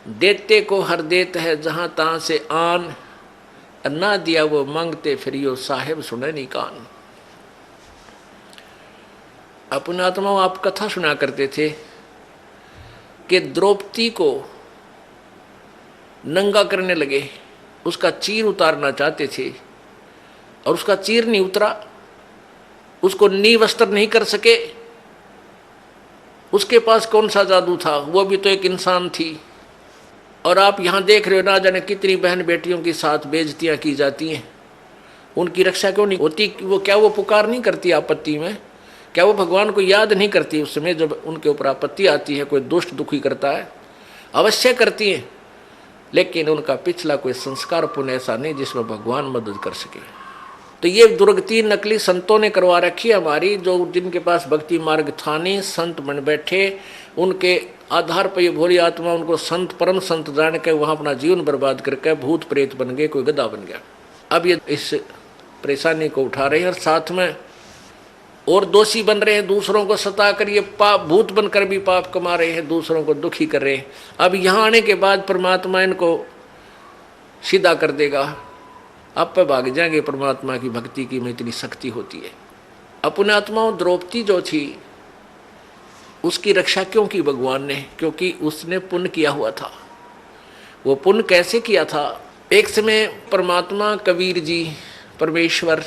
देते को हर देत है जहां तहां से आन, ना दिया वो मांगते फिर यो साहेब सुने नहीं कान। अपने आत्माओं आप कथा सुना करते थे कि द्रौपदी को नंगा करने लगे, उसका चीर उतारना चाहते थे और उसका चीर नहीं उतरा, उसको नी वस्त्र नहीं कर सके। उसके पास कौन सा जादू था, वो भी तो एक इंसान थी। और आप यहाँ देख रहे हो ना जाने कितनी बहन बेटियों के साथ बेइज्जतियाँ की जाती हैं, उनकी रक्षा क्यों नहीं होती? वो क्या वो पुकार नहीं करती आपत्ति में? क्या वो भगवान को याद नहीं करती उस समय जब उनके ऊपर आपत्ति आती है, कोई दुष्ट दुखी करता है? अवश्य करती हैं, लेकिन उनका पिछला कोई संस्कार पुण्य ऐसा नहीं जिसमें भगवान मदद कर सके। तो ये दुर्गति नकली संतों ने करवा रखी है हमारी, जो जिनके पास भक्ति मार्ग था नहीं, संत बन बैठे, उनके आधार पर ये भोली आत्मा उनको संत परम संत जान के वहाँ अपना जीवन बर्बाद करके भूत प्रेत बन गए, कोई गधा बन गया। अब ये इस परेशानी को उठा रहे हैं और साथ में और दोषी बन रहे हैं, दूसरों को सता कर ये पाप भूत बनकर भी पाप कमा रहे हैं, दूसरों को दुखी कर रहे हैं। अब यहाँ आने के बाद परमात्मा इनको सीधा कर देगा, अब पे भाग जाएंगे परमात्मा की भक्ति की में इतनी शक्ति होती है। अपने आत्माओं द्रौपदी जो थी उसकी रक्षा क्यों की भगवान ने? क्योंकि उसने पुण्य किया हुआ था। वो पुण्य कैसे किया था? एक समय परमात्मा कबीर जी परमेश्वर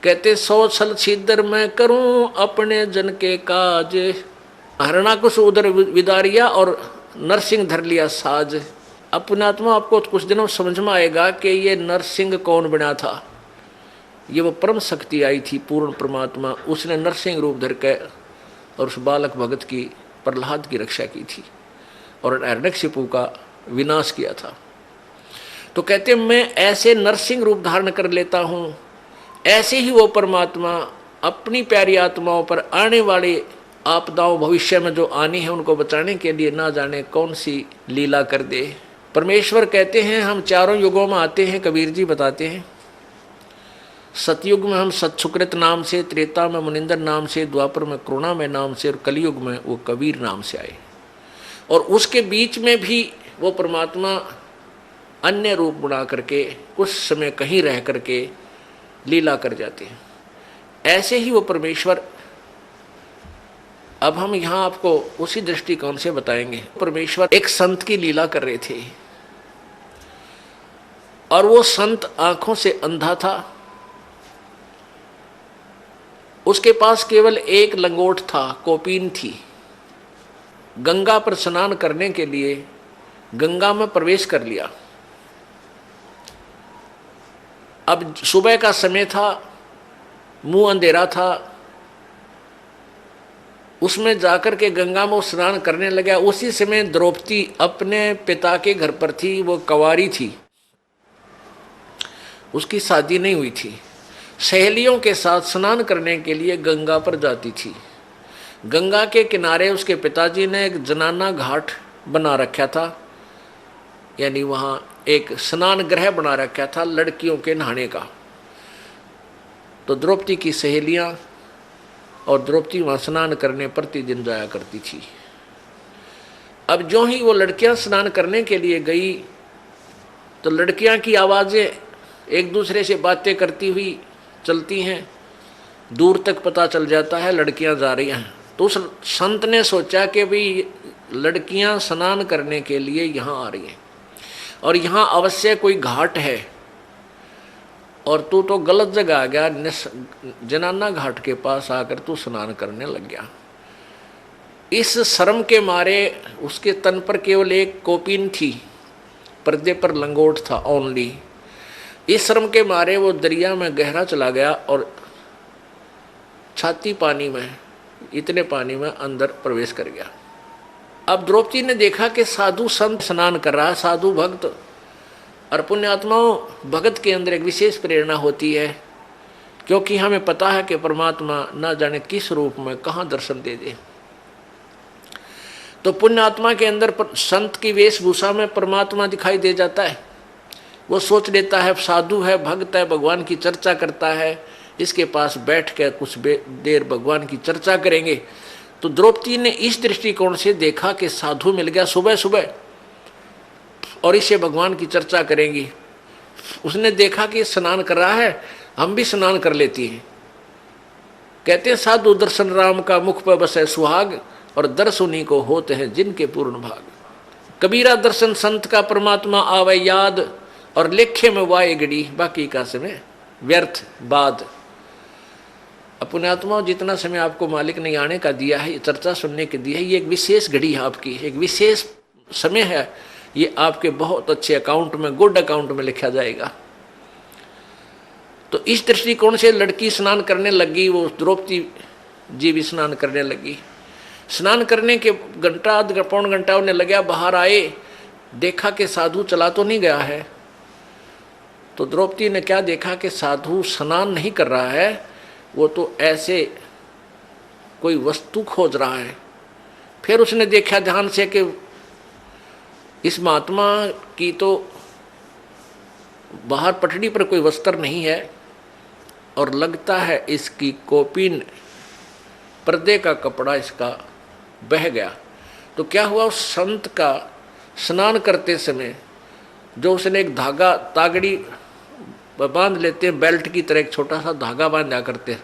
कहते 100 छल छिद्र मैं करूं अपने जन के काज, हरणाकुश उधर विदारिया और नरसिंह धर लिया साज। अपने आत्मा आपको कुछ दिनों समझ में आएगा कि ये नरसिंह कौन बना था। ये वो परम शक्ति आई थी पूर्ण परमात्मा, उसने नरसिंह रूप धर के और उस बालक भगत की प्रहलाद की रक्षा की थी और हिरण्यकशिपु का विनाश किया था। तो कहते मैं ऐसे नरसिंह रूप धारण कर लेता हूँ, ऐसे ही वो परमात्मा अपनी प्यारी आत्माओं पर आने वाले आपदाओं भविष्य में जो आनी है उनको बचाने के लिए ना जाने कौन सी लीला कर दे। परमेश्वर कहते हैं हम चारों युगों में आते हैं, कबीर जी बताते हैं। सतयुग में हम सतसुकृत नाम से, त्रेता में मुनिंदर नाम से, द्वापर में करुणा में नाम से और कलयुग में वो कबीर नाम से आए। और उसके बीच में भी वो परमात्मा अन्य रूप बना करके कुछ समय कहीं रह करके लीला कर जाते हैं। ऐसे ही वो परमेश्वर, अब हम यहाँ आपको उसी दृष्टिकोण से बताएंगे। परमेश्वर एक संत की लीला कर रहे थे और वो संत आंखों से अंधा था, उसके पास केवल एक लंगोट था, कोपीन थी। गंगा पर स्नान करने के लिए गंगा में प्रवेश कर लिया। अब सुबह का समय था, मुंह अंधेरा था, उसमें जाकर के गंगा में स्नान करने लगा। उसी समय द्रौपदी अपने पिता के घर पर थी, वो कंवारी थी, उसकी शादी नहीं हुई थी। सहेलियों के साथ स्नान करने के लिए गंगा पर जाती थी। गंगा के किनारे उसके पिताजी ने एक जनाना घाट बना रखा था, यानी वहाँ एक स्नान गृह बना रखा था लड़कियों के नहाने का। तो द्रौपदी की सहेलियाँ और द्रौपदी वहाँ स्नान करने प्रतिदिन जाया करती थी। अब जो ही वो लड़कियाँ स्नान करने के लिए गई तो लड़कियाँ की आवाज़ें एक दूसरे से बातें करती हुई चलती हैं, दूर तक पता चल जाता है लड़कियां जा रही हैं। तो उस संत ने सोचा कि भाई लड़कियां स्नान करने के लिए यहाँ आ रही हैं और यहाँ अवश्य कोई घाट है और तू तो गलत जगह आ गया, जनाना घाट के पास आकर तू स्नान करने लग गया। इस शर्म के मारे उसके तन पर केवल एक कोपीन थी, पर्दे पर लंगोट था ओनली। इस श्रम के मारे वो दरिया में गहरा चला गया और छाती पानी में, इतने पानी में अंदर प्रवेश कर गया। अब द्रौपदी ने देखा कि साधु संत स्नान कर रहा है, साधु भक्त, और पुण्यात्माओं भगत के अंदर एक विशेष प्रेरणा होती है, क्योंकि हमें पता है कि परमात्मा ना जाने किस रूप में कहाँ दर्शन दे दे। तो पुण्यात्मा के अंदर संत की वेशभूषा में परमात्मा दिखाई दे जाता है। वो सोच लेता है साधु है, भक्त है, भगवान की चर्चा करता है, इसके पास बैठ कर कुछ देर भगवान की चर्चा करेंगे। तो द्रौपदी ने इस दृष्टिकोण से देखा कि साधु मिल गया। सुबह सुबह और इससे भगवान की चर्चा करेंगी। उसने देखा कि स्नान कर रहा है, हम भी स्नान कर लेती हैं। कहते हैं साधु दर्शन राम का मुख पर बसे सुहाग, और दर्श उन्हीं को होते हैं जिनके पूर्ण भाग। कबीरा दर्शन संत का परमात्मा आवे याद, और लेखे में वाए गड़ी बाकी का समय व्यर्थ बाद। अपने आत्मा जितना समय आपको मालिक ने आने का दिया है, चर्चा सुनने के दिया है, ये एक विशेष घड़ी है आपकी, एक विशेष समय है। ये आपके बहुत अच्छे अकाउंट में, गुड अकाउंट में लिखा जाएगा। तो इस दृष्टिकोण से लड़की स्नान करने लगी, वो द्रौपदी जी भी स्नान करने लगी। स्नान करने के घंटा आध पौन घंटा उन्हें लगा, बाहर आए, देखा कि साधु चला तो नहीं गया है। तो द्रौपदी ने क्या देखा कि साधु स्नान नहीं कर रहा है, वो तो ऐसे कोई वस्तु खोज रहा है। फिर उसने देखा ध्यान से कि इस महात्मा की तो बाहर पटड़ी पर कोई वस्त्र नहीं है, और लगता है इसकी कोपीन पर्दे का कपड़ा इसका बह गया। तो क्या हुआ, उस संत का स्नान करते समय जो उसने एक धागा तागड़ी बांध लेते हैं, बेल्ट की तरह एक छोटा सा धागा बांधा करते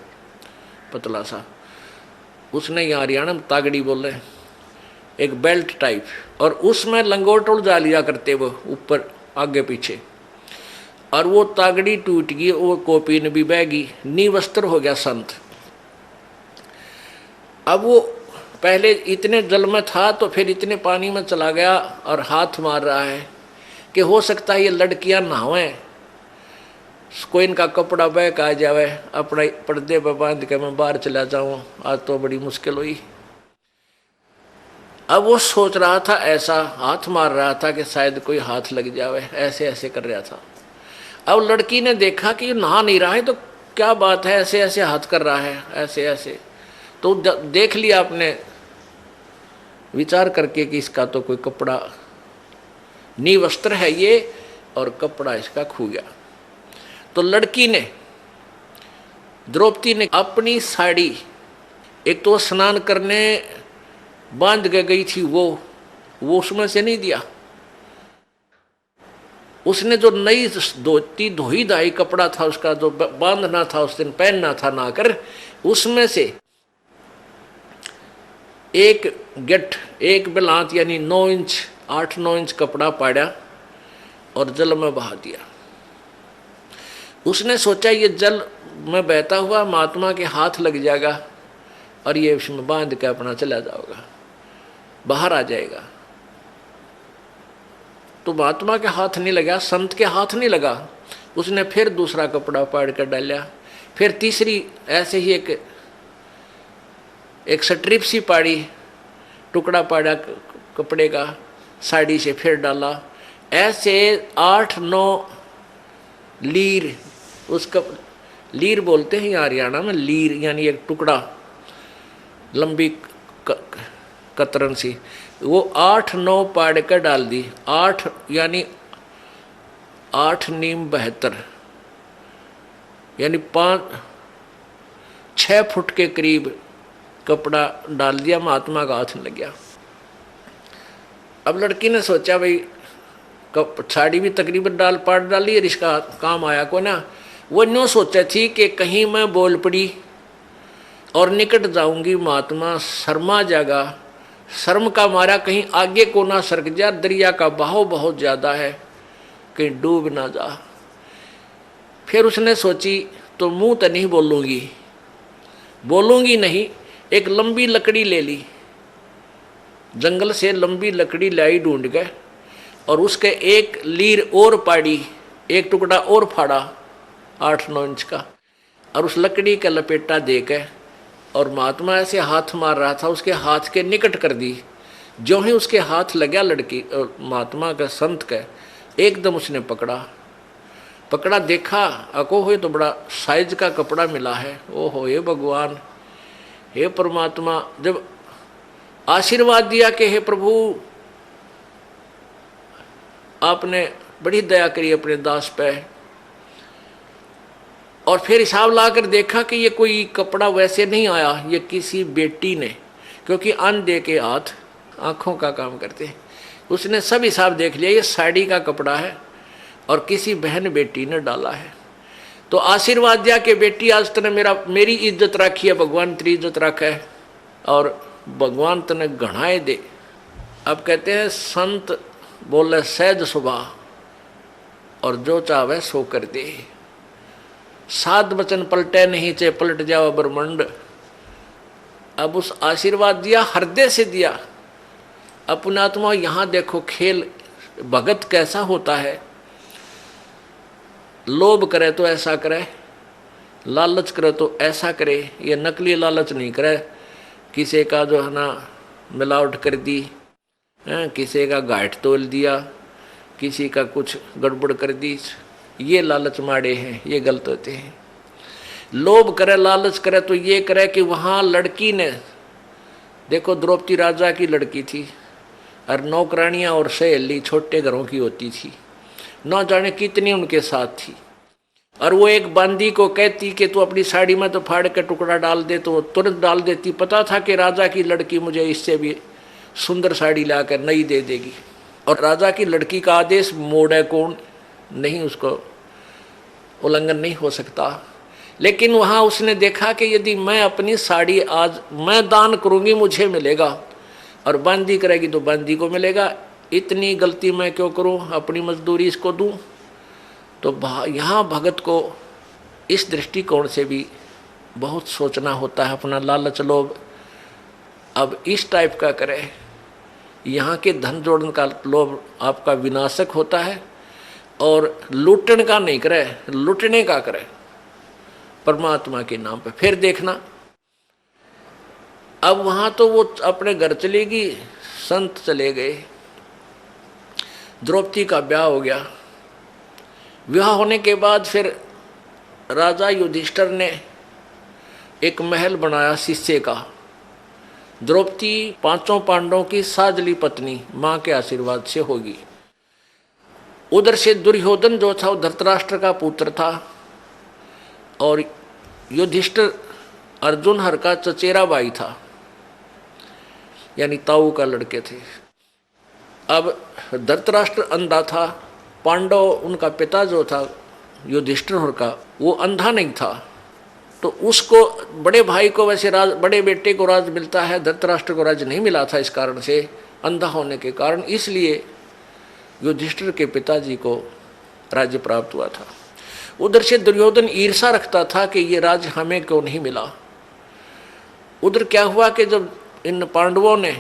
पतला सा, उसने यहाँ हरियाणा में तागड़ी बोले, एक बेल्ट टाइप, और उसमें लंगोट उलझा लिया करते वो ऊपर आगे पीछे, और वो तागड़ी टूट गई, वो कोपीन भी बह गई, निवस्त्र हो गया संत। अब वो पहले इतने जल में था तो फिर इतने पानी में चला गया और हाथ मार रहा है कि हो सकता है ये लड़कियां नहावें, कोई इनका कपड़ा बह का आ जावे, अपना पर्दे पर बांध के मैं बाहर चला जाऊं, आज तो बड़ी मुश्किल हुई। अब वो सोच रहा था, ऐसा हाथ मार रहा था कि शायद कोई हाथ लग जावे, ऐसे ऐसे कर रहा था। अब लड़की ने देखा कि नहा नहीं रहा है, तो क्या बात है, ऐसे ऐसे हाथ कर रहा है, ऐसे ऐसे। तो देख लिया आपने विचार करके कि इसका तो कोई कपड़ा निवस्त्र है ये, और कपड़ा इसका खो गया। तो लड़की ने, द्रौपदी ने अपनी साड़ी, एक तो स्नान करने बांध के गई थी वो उसमें से नहीं दिया, उसने जो नई धोती धोई धाई कपड़ा था उसका जो बांधना था उस दिन, पहनना था ना कर, उसमें से एक गेट, एक बिलांत यानी 9 इंच 8-9 इंच कपड़ा पाड़ा और जल में बहा दिया। उसने सोचा ये जल में बहता हुआ महात्मा के हाथ लग जाएगा और ये उसमें बांध के अपना चला जाएगा, बाहर आ जाएगा। तो महात्मा के हाथ नहीं लगा, संत के हाथ नहीं लगा। उसने फिर दूसरा कपड़ा पाड़ कर डाला, फिर तीसरी ऐसे ही एक स्ट्रिप सी पाड़ी, टुकड़ा पाड़ा कपड़े का, साड़ी से फिर डाला, ऐसे 8-9 लीर, उसका लीर बोलते हैं हरियाणा में, लीर यानी एक टुकड़ा लंबी कतरन सी, वो 8-9 पाड़ कर डाल दी। 8 यानी 8 नीम 72 यानी 5-6 फुट के करीब कपड़ा डाल दिया, महात्मा का हाथ लग गया। अब लड़की ने सोचा भाई साड़ी भी तकरीबन पाड़ डाली और इसका काम आया को ना। वो न्यों सोचा थी कि कहीं मैं बोल पड़ी और निकट जाऊंगी, महात्मा शर्मा जागा, शर्म का मारा कहीं आगे को ना सरक जा, दरिया का बहाव बहुत ज़्यादा है, कहीं डूब ना जा। फिर उसने सोची तो मुंह तो नहीं बोलूंगी नहीं, एक लंबी लकड़ी ले ली, जंगल से लंबी लकड़ी लाई ढूंढ गए और उसके एक लीर और पाड़ी, एक टुकड़ा और फाड़ा 8-9 इंच का, और उस लकड़ी का लपेटा दे के, और महात्मा ऐसे हाथ मार रहा था, उसके हाथ के निकट कर दी। जो ही उसके हाथ लगा लड़की महात्मा का, संत का, एकदम उसने पकड़ा, देखा अको हो तो बड़ा साइज का कपड़ा मिला है। ओहो हे भगवान, हे परमात्मा, जब आशीर्वाद दिया कि हे प्रभु आपने बड़ी दया करी अपने दास पे, और फिर हिसाब लाकर देखा कि ये कोई कपड़ा वैसे नहीं आया, ये किसी बेटी ने, क्योंकि अंधे के हाथ आँखों का काम करते हैं, उसने सब हिसाब देख लिया, ये साड़ी का कपड़ा है और किसी बहन बेटी ने डाला है। तो आशीर्वाद दिया कि बेटी आज तने मेरी इज्जत रखी है, भगवान तेरी इज्जत रखा है और भगवान तने घणाए दे। अब कहते हैं संत बोले सहज सुबह और जो चाहे सो कर दे। सात वचन पलटे नहीं चे पलट जाओ ब्रह्मंड। अब उस आशीर्वाद दिया, हृदय से दिया। अपने आत्मा यहाँ देखो खेल भगत कैसा होता है। लोभ करे तो ऐसा करे, लालच करे तो ऐसा करे। ये नकली लालच नहीं करे, किसी का जो है ना मिलावट कर दी, किसी का घाट तोल दिया, किसी का कुछ गड़बड़ कर दी, ये लालच माड़े हैं, ये गलत होते हैं। लोभ करे लालच करे तो ये करे कि वहाँ लड़की ने देखो, द्रौपदी राजा की लड़की थी और नौकरानियाँ और सहेली छोटे घरों की होती थी, न जाने कितनी उनके साथ थी। और वो एक बांदी को कहती कि तू अपनी साड़ी में तो फाड़ के टुकड़ा डाल दे, तो वो तुरंत डाल देती। पता था कि राजा की लड़की मुझे इससे भी सुंदर साड़ी लाकर नई दे देगी, और राजा की लड़की का आदेश मोड़े कौन नहीं, उसको उल्लंघन नहीं हो सकता। लेकिन वहाँ उसने देखा कि यदि मैं अपनी साड़ी आज मैं दान करूँगी मुझे मिलेगा, और बांदी करेगी तो बांदी को मिलेगा। इतनी गलती मैं क्यों करूँ, अपनी मजदूरी इसको दूँ। तो यहाँ भगत को इस दृष्टिकोण से भी बहुत सोचना होता है। अपना लालच लोभ अब इस टाइप का करे, यहाँ के धन जोड़ने का लोभ आपका विनाशक होता है, और लूटने का नहीं करे, लूटने का करे परमात्मा के नाम पे। फिर देखना, अब वहाँ तो वो अपने घर चलेगी, संत चले गए, द्रौपदी का ब्याह हो गया। विवाह होने के बाद फिर राजा युधिष्ठिर ने एक महल बनाया शिष्य का। द्रौपदी पांचों पांडवों की साजली पत्नी माँ के आशीर्वाद से होगी। उधर से दुर्योधन जो था वो धृतराष्ट्र का पुत्र था, और युधिष्ठिर अर्जुन हर का चचेरा भाई था, यानी ताऊ का लड़के थे। अब धृतराष्ट्र अंधा था, पांडव उनका पिता जो था युधिष्ठिर हर का वो अंधा नहीं था, तो उसको बड़े भाई को वैसे राज, बड़े बेटे को राज मिलता है, धृतराष्ट्र को राज नहीं मिला था इस कारण से, अंधा होने के कारण। इसलिए युधिष्ठिर के पिताजी को राज्य प्राप्त हुआ था। उधर से दुर्योधन ईर्षा रखता था कि ये राज हमें क्यों नहीं मिला। उधर क्या हुआ कि जब इन पांडवों ने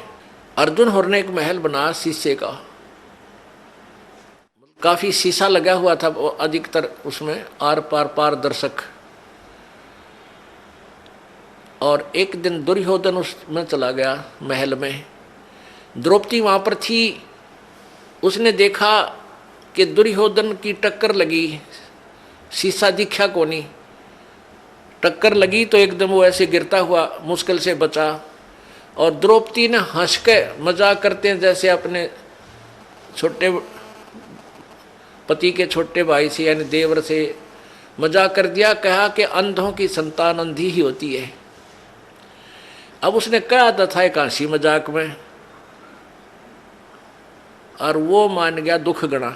अर्जुन होर ने एक महल बनाया शीशे का, काफी शीशा लगा हुआ था अधिकतर उसमें, आर पार पारदर्शक। और एक दिन दुर्योधन उसमें चला गया महल में, द्रौपदी वहां पर थी। उसने देखा कि दुर्योधन की टक्कर लगी, शीशा दिखा को नहीं, टक्कर लगी तो एकदम वो ऐसे गिरता हुआ मुश्किल से बचा। और द्रौपदी ने हंस के मजाक करते हैं जैसे अपने छोटे पति के छोटे भाई से यानी देवर से मजाक कर दिया, कहा कि अंधों की संतान अंधी ही होती है। अब उसने कहा था एक हंसी मजाक में, और वो मान गया दुख गणा।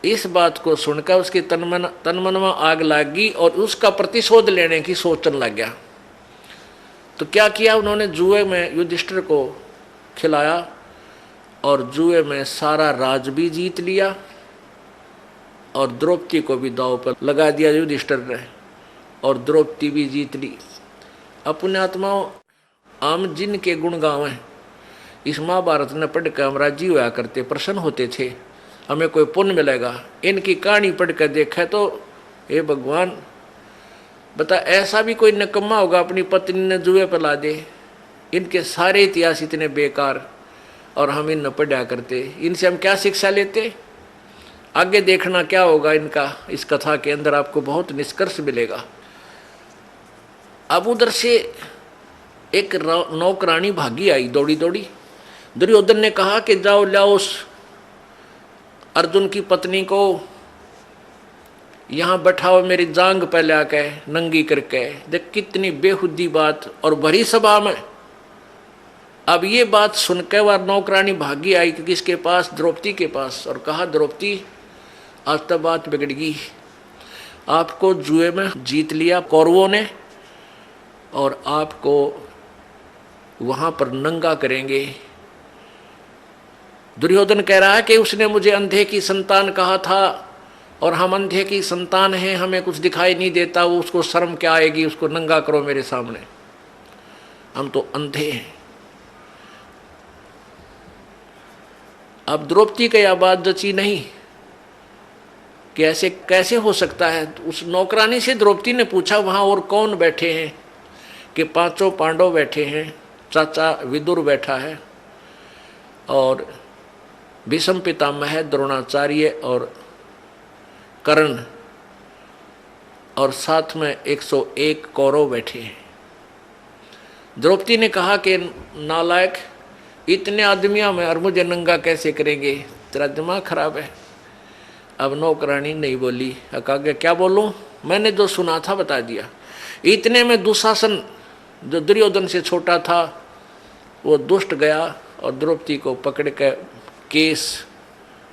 इस बात को सुनकर उसके तनमन में आग लग गई और उसका प्रतिशोध लेने की सोचने लग गया। तो क्या किया उन्होंने, जुए में युधिष्ठिर को खिलाया और जुए में सारा राज भी जीत लिया, और द्रौपदी को भी दांव पर लगा दिया युधिष्ठिर ने, और द्रौपदी भी जीत ली। अपने आत्माओं आम जिन के गुण गावें, इस महाभारत ने पढ़ कर हम राजी होया करते, प्रसन्न होते थे, हमें कोई पुण्य मिलेगा। इनकी कहानी पढ़ कर देखा तो हे भगवान बता, ऐसा भी कोई निकम्मा होगा अपनी पत्नी ने जुए पर ला दे। इनके सारे इतिहास इतने बेकार, और हम इन न पढ़ा करते, इनसे हम क्या शिक्षा लेते। आगे देखना क्या होगा इनका, इस कथा के अंदर आपको बहुत निष्कर्ष मिलेगा। अब उधर से एक नौकरानी भागी आई दौड़ी दौड़ी। दुर्योधन ने कहा कि जाओ लाओ उस अर्जुन की पत्नी को यहाँ बैठाओ, मेरी जांग पे ला के नंगी करके। देख कितनी बेहुदी बात, और भरी सभा में अब ये बात सुनकर वह नौकरानी भागी आई कि किसके पास, द्रौपदी के पास, और कहा द्रौपदी आज तक बात बिगड़ गई, आपको जुए में जीत लिया कौरवों ने और आपको वहां पर नंगा करेंगे। दुर्योधन कह रहा है कि उसने मुझे अंधे की संतान कहा था और हम अंधे की संतान हैं, हमें कुछ दिखाई नहीं देता, वो उसको शर्म क्या आएगी, उसको नंगा करो मेरे सामने, हम तो अंधे हैं। अब द्रौपदी का यह बात जची नहीं कि ऐसे कैसे हो सकता है। उस नौकरानी से द्रौपदी ने पूछा वहाँ और कौन बैठे हैं, कि पांचों पांडव बैठे हैं, चाचा विदुर बैठा है और भीष्म पितामह, द्रोणाचार्य और कर्ण, और साथ में 101 कौरव बैठे हैं। द्रौपदी ने कहा कि नालायक, इतने आदमियों में और मुझे नंगा कैसे करेंगे, तेरा दिमाग खराब है। अब नौकरानी नहीं बोली, कहा क्या बोलूं, मैंने जो सुना था बता दिया। इतने में दुशासन जो दुर्योधन से छोटा था वो दुष्ट गया और द्रौपदी को पकड़ के केस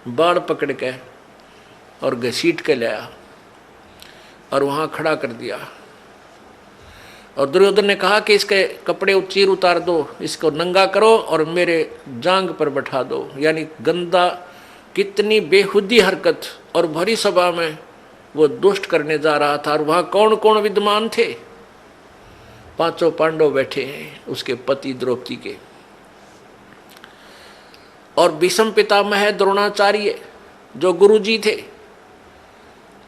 बाढ़ पकड़ के और घसीट के लाया और वहाँ खड़ा कर दिया। और दुर्योधन ने कहा कि इसके कपड़े चीर उतार दो, इसको नंगा करो और मेरे जांग पर बैठा दो। यानी गंदा, कितनी बेहुदी हरकत, और भरी सभा में वो दुष्ट करने जा रहा था। और वहाँ कौन कौन विद्यमान थे, पांचों पांडव बैठे हैं, उसके पति द्रौपदी के, और भीष्म पितामह द्रोणाचार्य जो गुरुजी थे,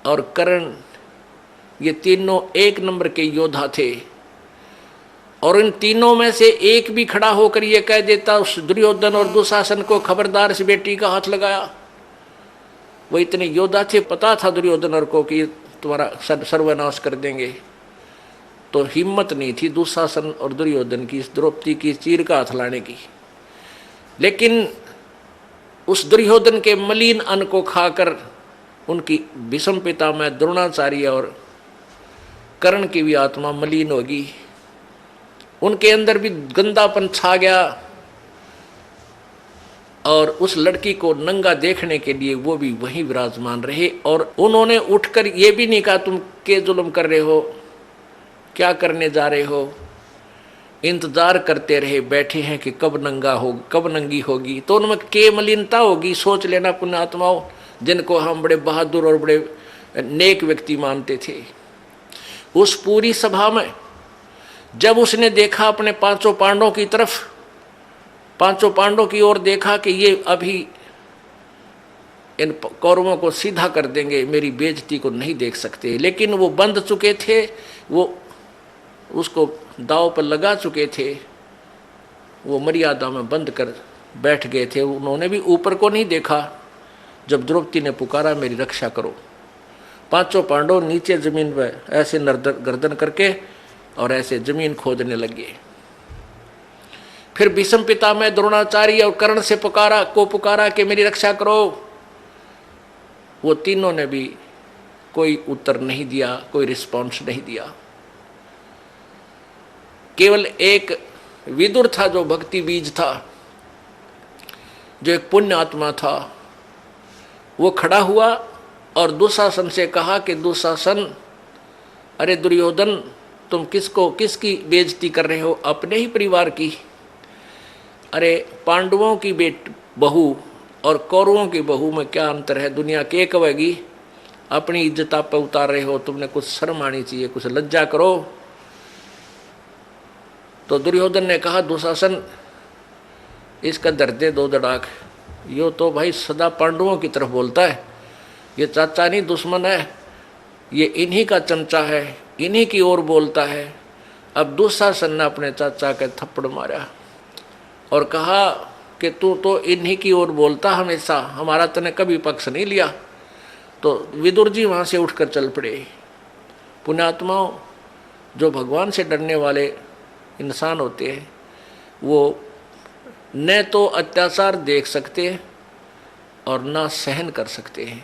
और कर्ण, ये तीनों एक नंबर के योद्धा थे। और इन तीनों में से एक भी खड़ा होकर ये कह देता उस दुर्योधन और दुशासन को, खबरदार इस बेटी का हाथ लगाया। वो इतने योद्धा थे, पता था दुर्योधन और को कि तुम्हारा सर्वनाश कर देंगे, तो हिम्मत नहीं थी दुशासन और दुर्योधन की इस द्रौपदी की चीर का हाथ लाने की। लेकिन उस दुर्योधन के मलिन अन्न को खाकर उनकी भीष्म पितामह द्रोणाचार्य और कर्ण की भी आत्मा मलिन होगी, उनके अंदर भी गंदापन छा गया। और उस लड़की को नंगा देखने के लिए वो भी वहीं विराजमान रहे। और उन्होंने उठकर ये भी नहीं कहा तुम के जुल्म कर रहे हो, क्या करने जा रहे हो, इंतजार करते रहे, बैठे हैं कि कब नंगा हो, कब नंगी होगी। तो उनमें के मलिनता होगी। सोच लेना पुण्यात्माओं, जिनको हम बड़े बहादुर और बड़े नेक व्यक्ति मानते थे। उस पूरी सभा में जब उसने देखा अपने पांचों पांडवों की तरफ, पांचों पांडवों की ओर देखा कि ये अभी इन कौरवों को सीधा कर देंगे, मेरी बेइज्जती को नहीं देख सकते। लेकिन वो बंध चुके थे, वो उसको दांव पर लगा चुके थे, वो मर्यादा में बंद कर बैठ गए थे। उन्होंने भी ऊपर को नहीं देखा। जब द्रौपदी ने पुकारा मेरी रक्षा करो, पांचों पांडव नीचे जमीन पर ऐसे गर्दन करके और ऐसे जमीन खोदने लगे। फिर भीष्म पितामह द्रोणाचार्य और कर्ण से पुकारा कि मेरी रक्षा करो। वो तीनों ने भी कोई उत्तर नहीं दिया, कोई रिस्पॉन्स नहीं दिया। केवल एक विदुर था जो भक्ति बीज था, जो एक पुण्य आत्मा था। वो खड़ा हुआ और दुशासन से कहा कि दुशासन, अरे दुर्योधन, तुम किसकी बेइज्जती कर रहे हो, अपने ही परिवार की। अरे पांडवों की बहू और कौरवों की बहू में क्या अंतर है, दुनिया के कहेगी, अपनी इज्जत आप पे उतार रहे हो, तुमने कुछ शर्म आनी चाहिए, कुछ लज्जा करो। तो दुर्योधन ने कहा दुशासन, इसका दर्दे दो दड़ाक, यो तो भाई सदा पांडवों की तरफ बोलता है, ये चाचा नहीं दुश्मन है, ये इन्हीं का चमचा है, इन्हीं की ओर बोलता है। अब दुशासन ने अपने चाचा के थप्पड़ मारा और कहा कि तू तो इन्हीं की ओर बोलता हमेशा, हमारा तूने कभी पक्ष नहीं लिया। तो विदुर जी वहाँ से उठकर चल पड़े। पुण्यात्माओं, जो भगवान से डरने वाले इंसान होते हैं वो न तो अत्याचार देख सकते हैं और ना सहन कर सकते हैं।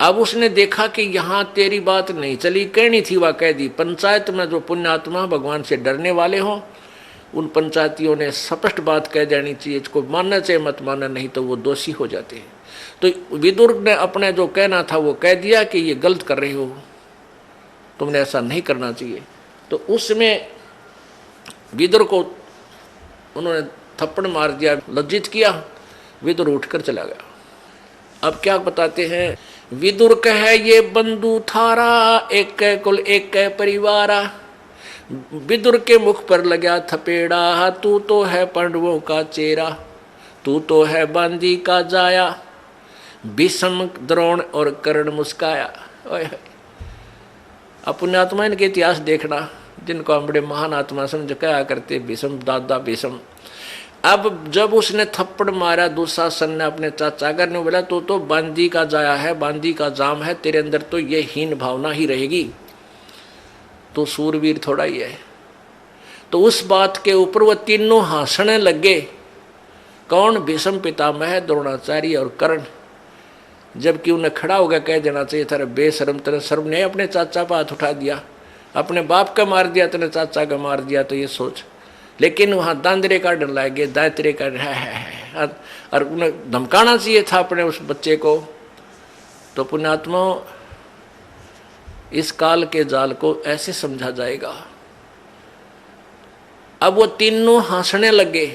अब उसने देखा कि यहाँ तेरी बात नहीं चली, कहनी थी वह कह दी। पंचायत में जो पुण्यात्मा भगवान से डरने वाले हों उन पंचायतियों ने स्पष्ट बात कह देनी चाहिए, इसको मानना चाहिए मत मानना, नहीं तो वो दोषी हो जाते हैं। तो विदुर ने अपने जो कहना था वो कह दिया कि ये गलत कर रहे हो, तुमने ऐसा नहीं करना चाहिए। तो उसमें विदुर को उन्होंने थप्पड़ मार दिया, लज्जित किया, विदुर उठकर चला गया। अब क्या बताते हैं, विदुर कहे ये बंधु थारा, एक कुल एक परिवारा। विदुर के मुख पर लगा थपेड़ा, तू तो है पांडवों का चेहरा, तू तो है बांदी का जाया। भीष्म द्रोण और कर्ण मुस्काया। अपने आत्मा इनके इतिहास देखना, जिनको हम बड़े महान आत्मा समझ कहा करते, भीष्म दादा भीष्म। अब जब उसने थप्पड़ मारा दुशासन ने अपने चाचा कर ने बोला तो बांदी का जाया है, बांदी का जाम है, तेरे अंदर तो ये हीन भावना ही रहेगी, तो सूरवीर थोड़ा ही है। तो उस बात के ऊपर वो तीनों हंसने लगे। कौन? भीष्म पितामह, द्रोणाचार्य और कर्ण। जबकि उन्हें खड़ा होकर कह देना चाहिए था, बेशरम तेरे शर्म नहीं, अपने चाचा पर हाथ उठा दिया, अपने बाप का मार दिया, तेरे चाचा का मार दिया, तो ये सोच। लेकिन वहाँ दांदरे का डर लागे, दायतरे का है, और उन्हें धमकाना चाहिए था अपने उस बच्चे को। तो पुण्यात्मा, इस काल के जाल को ऐसे समझा जाएगा। अब वो तीनों हंसने लगे।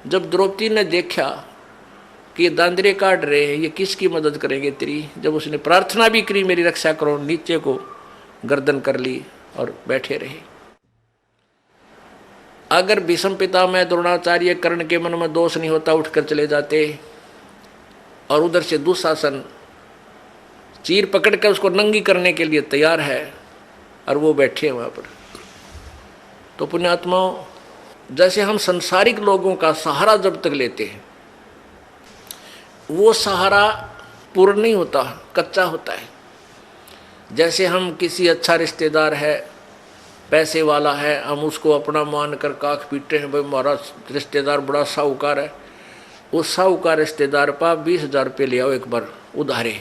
जब द्रौपदी ने देखा कि ये दांदरे काट रहे हैं, ये किसकी मदद करेंगे तेरी, जब उसने प्रार्थना भी करी मेरी रक्षा करो, नीचे को गर्दन कर ली और बैठे रहे। अगर भीष्म पितामह, द्रोणाचार्य, कर्ण के मन में दोष नहीं होता, उठकर चले जाते, और उधर से दुशासन चीर पकड़ कर उसको नंगी करने के लिए तैयार है, और वो बैठे हैं वहाँ पर। तो पुण्यात्माओं, जैसे हम संसारिक लोगों का सहारा जब तक लेते हैं, वो सहारा पूर्ण नहीं होता, कच्चा होता है। जैसे हम किसी अच्छा रिश्तेदार है, पैसे वाला है, हम उसको अपना मान कर काख पीटते हैं, भाई हमारा रिश्तेदार बड़ा साहूकार है। उस साहूकार रिश्तेदार पर 20,000 रुपये ले आओ एक बार उधारे,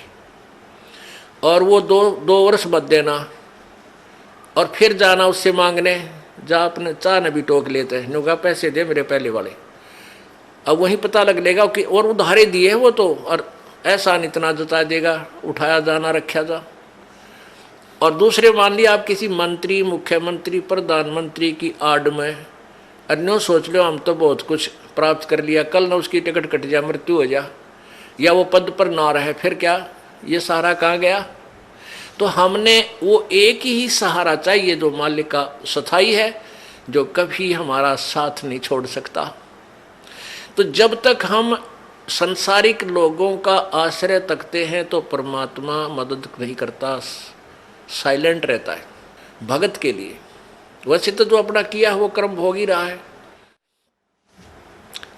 और वो दो वर्ष मत देना, और फिर जाना उससे मांगने, जा अपने चाह ने भी टोक लेते हैं, नुका पैसे दे मेरे पहले वाले। अब वहीं पता लग लेगा कि और उधारे दिए हैं वो तो, और ऐसा इतना जता देगा, उठाया जाना रखा जा। और दूसरे मान लिया आप किसी मंत्री, मुख्यमंत्री, प्रधानमंत्री की आड़ में, अन्यों सोच लो हम तो बहुत कुछ प्राप्त कर लिया, कल ना उसकी टिकट कट जाए, मृत्यु हो जा, या वो पद पर ना रहे, फिर क्या, ये सहारा कहाँ गया? तो हमने वो एक ही सहारा चाहिए जो मालिक का स्थायी है, जो कभी हमारा साथ नहीं छोड़ सकता। तो जब तक हम संसारिक लोगों का आश्रय तकते हैं तो परमात्मा मदद नहीं करता, साइलेंट रहता है भगत के लिए। वैसे तो जो अपना किया वो कर्म भोग ही रहा है।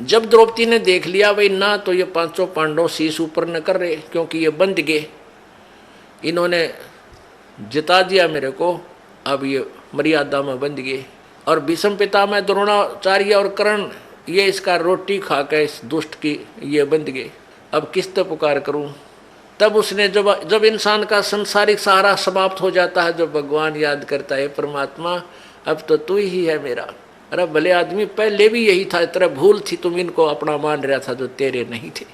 जब द्रौपदी ने देख लिया भाई ना तो ये पांचों पांडव शीश ऊपर न कर रहे, क्योंकि ये बंध गए, इन्होंने जिता दिया मेरे को, अब ये मर्यादा में बंध गए। और भीष्म पितामह, द्रोणाचार्य और कर्ण, ये इसका रोटी खा के इस दुष्ट की ये बंध गए, अब किस तरह पुकार करूं? तब उसने जब इंसान का संसारिक सहारा समाप्त हो जाता है, जब भगवान याद करता है, परमात्मा अब तो तू ही है मेरा। अरे भले आदमी, पहले भी यही था, तेरा भूल थी, तुम इनको अपना मान रहा था जो तेरे नहीं थे।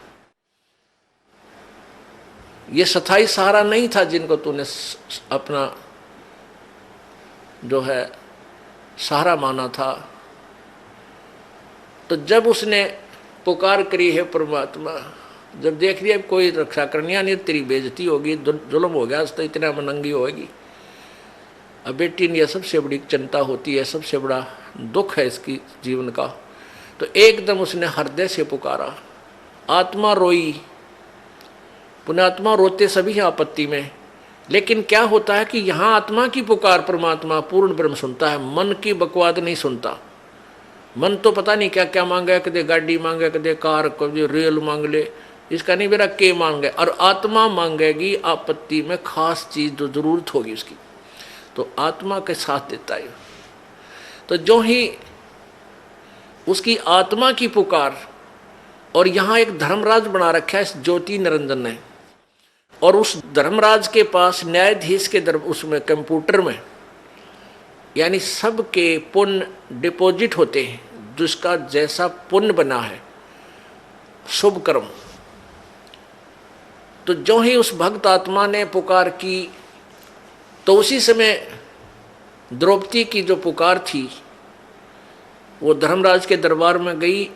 ये स्थायी सहारा नहीं था जिनको तूने अपना जो है सहारा माना था। तो जब उसने पुकार करी है परमात्मा, जब देख लिया कोई रक्षा करनी नहीं, तेरी बेइज्जती होगी, जुल्म हो गया, तो इतना मनंगी होगी। अब बेटी ने यह सबसे बड़ी चिंता होती है, सबसे बड़ा दुख है इसकी जीवन का। तो एकदम उसने हृदय से पुकारा, आत्मा रोई। पुण्यात्मा रोते सभी हैं आपत्ति में, लेकिन क्या होता है कि यहाँ आत्मा की पुकार परमात्मा पूर्ण ब्रह्म सुनता है, मन की बकवाद नहीं सुनता। मन तो पता नहीं क्या क्या मांगे, कदे गाड़ी मांगे, कदे कार, कदे रेल मांग ले, इसका नहीं मेरा के मांगे। और आत्मा मांगेगी आपत्ति में खास चीज जो जरूरत होगी उसकी, तो आत्मा के साथ देता है। तो जो ही उसकी आत्मा की पुकार, और यहाँ एक धर्मराज बना रखा है इस ज्योति निरंजन ने, और उस धर्मराज के पास न्यायाधीश के उसमें कंप्यूटर में यानी सबके पुण्य डिपॉजिट होते हैं, जिसका जैसा पुण्य बना है शुभ कर्म। तो जो ही उस भक्त आत्मा ने पुकार की तो उसी समय द्रौपदी की जो पुकार थी वो धर्मराज के दरबार में गई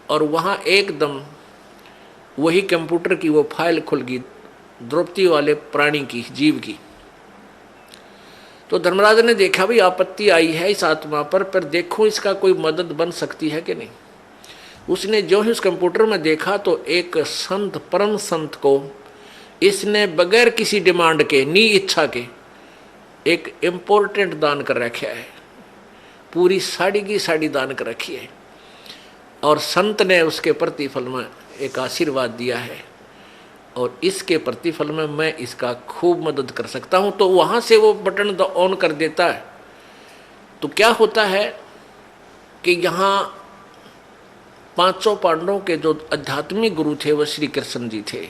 और वहाँ एकदम वही कंप्यूटर की वो फाइल खुल गई द्रौपदी वाले प्राणी की, जीव की। तो धर्मराज ने देखा भी आपत्ति आई है इस आत्मा पर देखो इसका कोई मदद बन सकती है कि नहीं। उसने जो ही उस कंप्यूटर में देखा तो एक संत, परम संत को इसने बगैर किसी डिमांड के, नी इच्छा के एक इम्पोर्टेंट दान कर रखा है, पूरी साड़ी की साड़ी दान कर रखी है और संत ने उसके प्रतिफल में एक आशीर्वाद दिया है और इसके प्रतिफल में मैं इसका खूब मदद कर सकता हूँ। तो वहाँ से वो बटन ऑन कर देता है। तो क्या होता है कि यहाँ पांचों पांडवों के जो आध्यात्मिक गुरु थे वो श्री कृष्ण जी थे।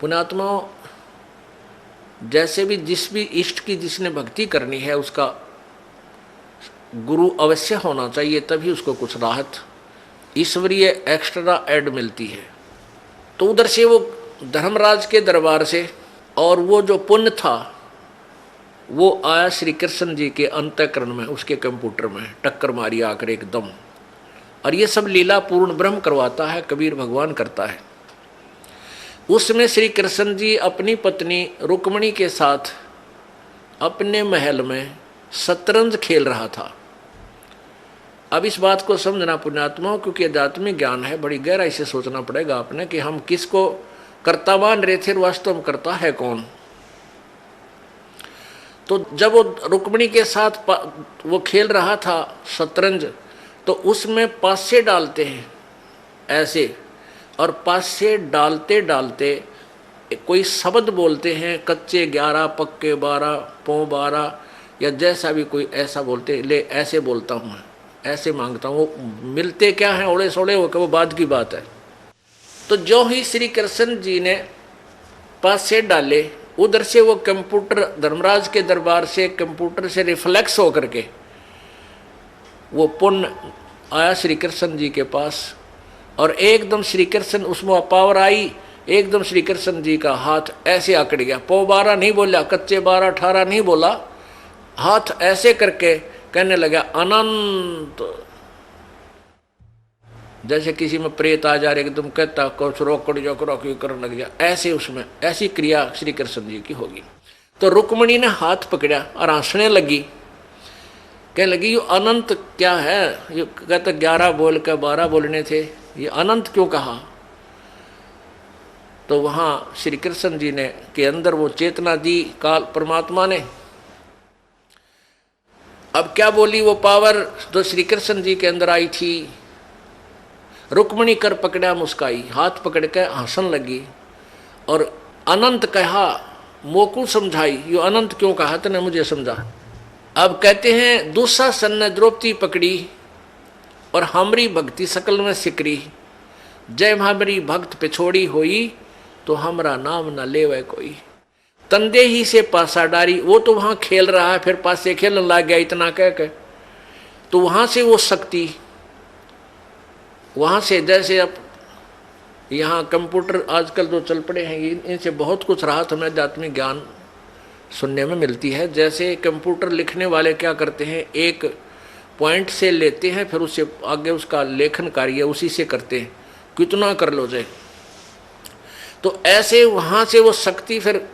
पुण्यात्माओं, जैसे भी जिस भी इष्ट की जिसने भक्ति करनी है उसका गुरु अवश्य होना चाहिए, तभी उसको कुछ राहत ईश्वरीय एक्स्ट्रा ऐड मिलती है। तो उधर से वो धर्मराज के दरबार से और वो जो पुण्य था वो आया श्री कृष्ण जी के अंतःकरण में, उसके कंप्यूटर में टक्कर मारी आकर एकदम। और ये सब लीला पूर्ण ब्रह्म करवाता है, कबीर भगवान करता है। उसमें श्री कृष्ण जी अपनी पत्नी रुक्मणी के साथ अपने महल में शतरंज खेल रहा था। अब इस बात को समझना पुण्यात्माओं, क्योंकि आध्यात्मिक ज्ञान है, बड़ी गहराई से सोचना पड़ेगा आपने कि हम किसको कर्ता मान रहे थे, वास्तव में करता है कौन। तो जब वो रुक्मणी के साथ वो खेल रहा था शतरंज, तो उसमें पासे डालते हैं ऐसे, और पासे डालते डालते कोई शब्द बोलते हैं, कच्चे 11 पक्के 12 पौ 12 या जैसा भी कोई ऐसा बोलते, ले ऐसे बोलता हूँ मैं, ऐसे मांगता हूँ। वो मिलते क्या हैं ओड़े सोड़े, वो बाद की बात है। तो जो ही श्री कृष्ण जी ने पासे डाले, उधर से वो कंप्यूटर धर्मराज के दरबार से कंप्यूटर से रिफ्लेक्स होकर के वो पुण्य आया श्री कृष्ण जी के पास और एकदम श्री कृष्ण, उसमें पावर आई, एकदम श्री कृष्ण जी का हाथ ऐसे आकड़ गया। पौ 12 नहीं बोला, कच्चे 12 18 नहीं बोला, हाथ ऐसे करके कहने लगा अनंत। जैसे किसी में प्रेत आ जा रहे एकदम कहता कुछ रोकड़ जो रोकी करने लग गया, ऐसे उसमें ऐसी क्रिया श्री कृष्ण जी की होगी। तो रुक्मणी ने हाथ पकड़ा और हंसने लगी, कहने लगी ये अनंत क्या है, ये कहते 11 बोल के 12 बोलने थे, ये अनंत क्यों कहा। तो वहाँ श्री कृष्ण जी ने के अंदर वो चेतना दी काल परमात्मा ने। अब क्या बोली वो पावर जो श्री कृष्ण जी के अंदर आई थी, रुक्मणी कर पकड़ा, मुस्काई, हाथ पकड़ के हंसन लगी और अनंत कहा, मोकू समझाई, यो अनंत क्यों कहा तने मुझे समझा। अब कहते हैं दुशासन ने द्रौपदी पकड़ी और हमारी भक्ति सकल में सिकरी, जय हमारी भक्त पिछोड़ी होई तो हमारा नाम न लेवे कोई। तंदे ही से पासा डारी, वो तो वहाँ खेल रहा है, फिर पासे खेलने लग गया इतना कह के। तो वहाँ से वो शक्ति, वहाँ से जैसे अब यहाँ कंप्यूटर आजकल जो चल पड़े हैं, इनसे बहुत कुछ राहत हमें आध्यात्मिक ज्ञान सुनने में मिलती है। जैसे कंप्यूटर लिखने वाले क्या करते हैं, एक पॉइंट से लेते हैं, फिर उससे आगे उसका लेखन कार्य उसी से करते हैं, कितना कर लो जाए। तो ऐसे वहाँ से वो शक्ति, फिर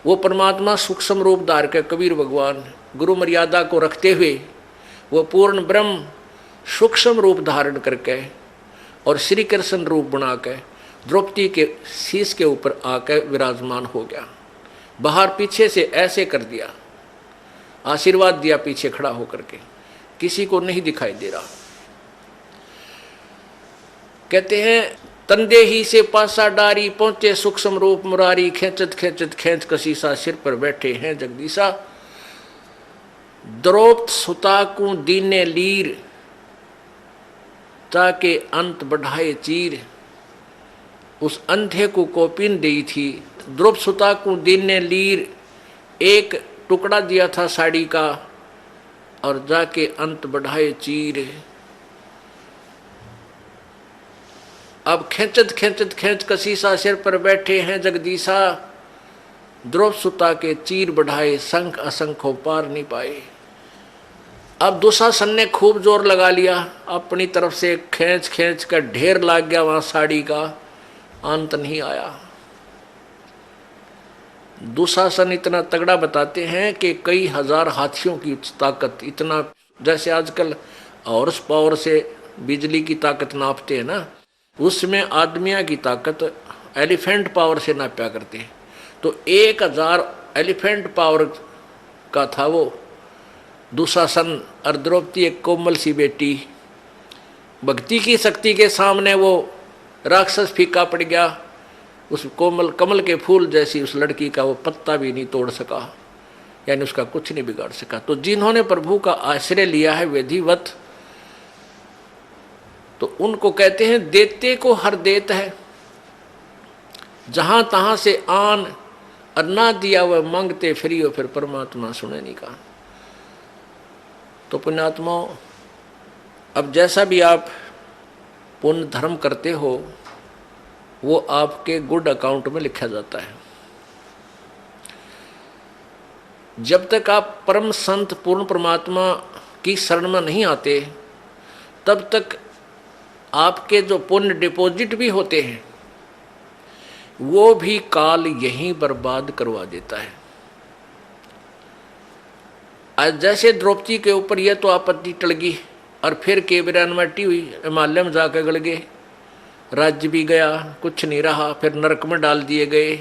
वो परमात्मा सूक्ष्म रूप धार के कबीर भगवान गुरु मर्यादा को रखते हुए वो पूर्ण ब्रह्म सूक्ष्म रूप धारण करके और श्री कृष्ण रूप बना के द्रौपदी के शीश के ऊपर आकर विराजमान हो गया। बाहर पीछे से ऐसे कर दिया, आशीर्वाद दिया पीछे खड़ा होकर के, किसी को नहीं दिखाई दे रहा। कहते हैं तंदे ही से पासा डारी, पहुंचे सूक्ष्म रूप मुरारी, खेचत खेचत खेच कसीसा, सिर पर बैठे हैं जगदीशा। द्रौपद सुता को दीने लीर, ताके अंत बढ़ाए चीर। उस अंधे को कोपिन दी थी, द्रौपद सुता को दीने लीर, एक टुकड़ा दिया था साड़ी का और जाके अंत बढ़ाए चीर। अब खेचत खेचत खेच कसीसा सिर पर बैठे हैं जगदीशा, द्रौप सुता के चीर बढ़ाए संख असंख्यों पार नहीं पाए। अब दुशासन ने खूब जोर लगा लिया, अपनी तरफ से खींच खींच कर ढेर लाग गया वहां साड़ी का, अंत नहीं आया। दुशासन इतना तगड़ा बताते हैं कि कई हजार हाथियों की ताकत, इतना जैसे आजकल हॉर्स पावर से बिजली की ताकत नापते हैं ना, उसमें आदमियों की ताकत एलिफेंट पावर से नापा करते हैं। तो 1000 एलिफेंट पावर का था वो दुशासन। और द्रौपदी एक कोमल सी बेटी, भक्ति की शक्ति के सामने वो राक्षस फीका पड़ गया। उस कोमल कमल के फूल जैसी उस लड़की का वो पत्ता भी नहीं तोड़ सका, यानी उसका कुछ नहीं बिगाड़ सका। तो जिन्होंने प्रभु का आश्रय लिया है विधिवत, तो उनको कहते हैं देते को हर देत है, जहां तहां से आन और ना दिया वह मांगते फ्री हो, फिर परमात्मा सुने नहीं कहा। तो पुण्यात्माओं, अब जैसा भी आप पुण्य धर्म करते हो वो आपके गुड अकाउंट में लिखा जाता है। जब तक आप परम संत पूर्ण परमात्मा की शरण में नहीं आते, तब तक आपके जो पुण्य डिपॉजिट भी होते हैं वो भी काल यहीं बर्बाद करवा देता है। आज जैसे द्रौपदी के ऊपर यह तो आपत्ति टल गई और फिर केवरानवटी हुई, हिमालय में जाकर गड़ गए, राज्य भी गया, कुछ नहीं रहा, फिर नरक में डाल दिए गए।